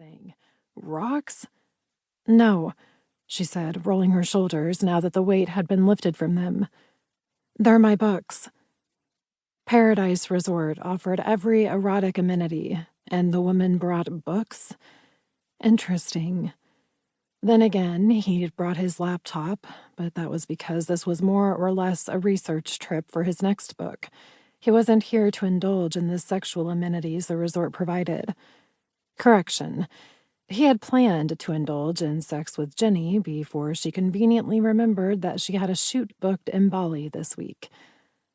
thing? Rocks? No, she said, rolling her shoulders now that the weight had been lifted from them. They're my books. Paradise Resort offered every erotic amenity, and the woman brought books? Interesting. Then again, he'd brought his laptop, but that was because this was more or less a research trip for his next book. He wasn't here to indulge in the sexual amenities the resort provided. Correction. He had planned to indulge in sex with Jenny before she conveniently remembered that she had a shoot booked in Bali this week.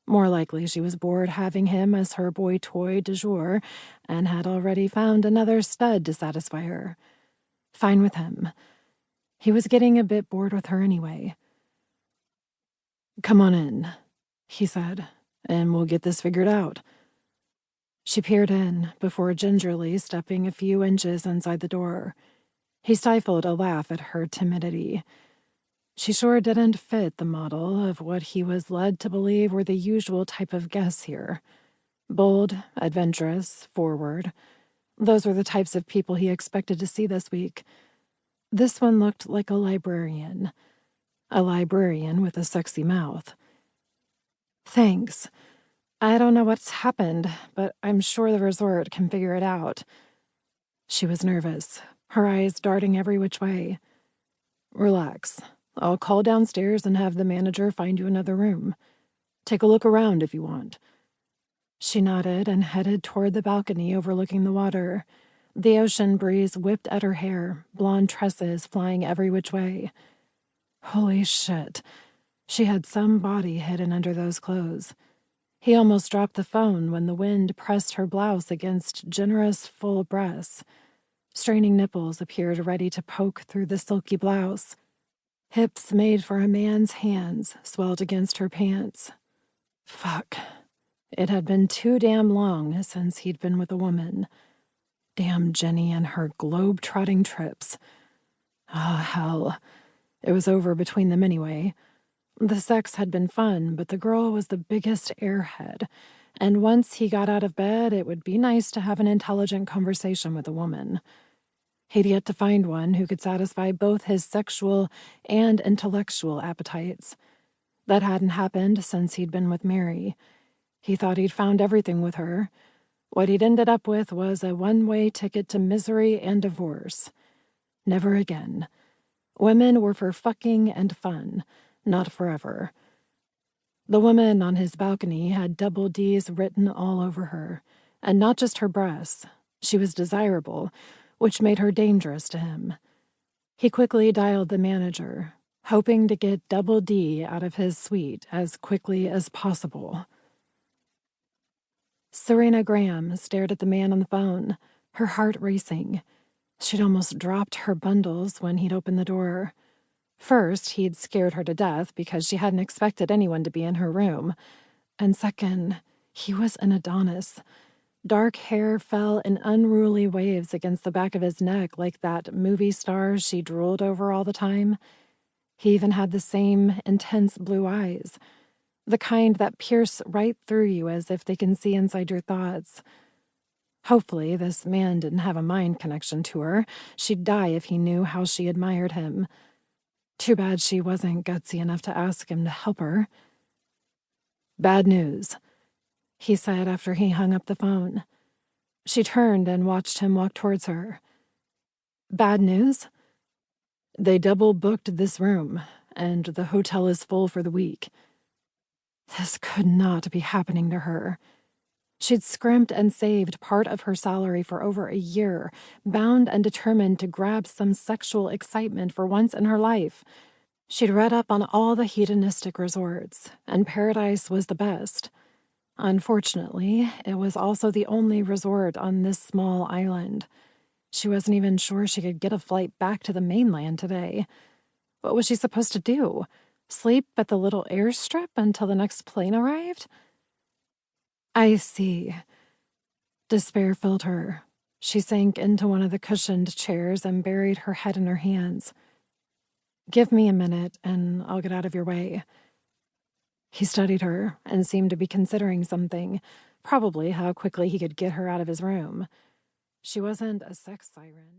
More likely she was bored having him as her boy toy du jour and had already found another stud to satisfy her. Fine with him. He was getting a bit bored with her anyway. "Come on in," he said, "and we'll get this figured out." She peered in before gingerly stepping a few inches inside the door. He stifled a laugh at her timidity. She sure didn't fit the model of what he was led to believe were the usual type of guests here. Bold, adventurous, forward. Those were the types of people he expected to see this week. This one looked like a librarian. A librarian with a sexy mouth. "Thanks. I don't know what's happened, but I'm sure the resort can figure it out." She was nervous, her eyes darting every which way. "Relax. I'll call downstairs and have the manager find you another room. Take a look around if you want." She nodded and headed toward the balcony overlooking the water. The ocean breeze whipped at her hair, blonde tresses flying every which way. Holy shit. She had some body hidden under those clothes. He almost dropped the phone when the wind pressed her blouse against generous, full breasts. Straining nipples appeared ready to poke through the silky blouse. Hips made for a man's hands swelled against her pants. Fuck. It had been too damn long since he'd been with a woman. Damn Jenny and her globe-trotting trips. Ah, hell. It was over between them anyway. The sex had been fun, but the girl was the biggest airhead, and once he got out of bed, it would be nice to have an intelligent conversation with a woman. He'd yet to find one who could satisfy both his sexual and intellectual appetites. That hadn't happened since he'd been with Mary. He thought he'd found everything with her. What he'd ended up with was a one-way ticket to misery and divorce. Never again. Women were for fucking and fun, not forever. The woman on his balcony had double D's written all over her, and not just her breasts. She was desirable, which made her dangerous to him. He quickly dialed the manager, hoping to get double D out of his suite as quickly as possible. Serena Graham stared at the man on the phone, her heart racing. She'd almost dropped her bundles when he'd opened the door. First, he'd scared her to death because she hadn't expected anyone to be in her room. And second, he was an Adonis. Dark hair fell in unruly waves against the back of his neck like that movie star she drooled over all the time. He even had the same intense blue eyes. The kind that pierce right through you as if they can see inside your thoughts. Hopefully, this man didn't have a mind connection to her. She'd die if he knew how she admired him. Too bad she wasn't gutsy enough to ask him to help her. "Bad news," he said after he hung up the phone. She turned and watched him walk towards her. "Bad news?" "They double-booked this room, and the hotel is full for the week." This could not be happening to her. She'd scrimped and saved part of her salary for over a year, bound and determined to grab some sexual excitement for once in her life. She'd read up on all the hedonistic resorts, and Paradise was the best. Unfortunately, it was also the only resort on this small island. She wasn't even sure she could get a flight back to the mainland today. What was she supposed to do? Sleep at the little airstrip until the next plane arrived? I see. Despair filled her. She sank into one of the cushioned chairs and buried her head in her hands. "Give me a minute, and I'll get out of your way." He studied her and seemed to be considering something, probably how quickly he could get her out of his room. She wasn't a sex siren.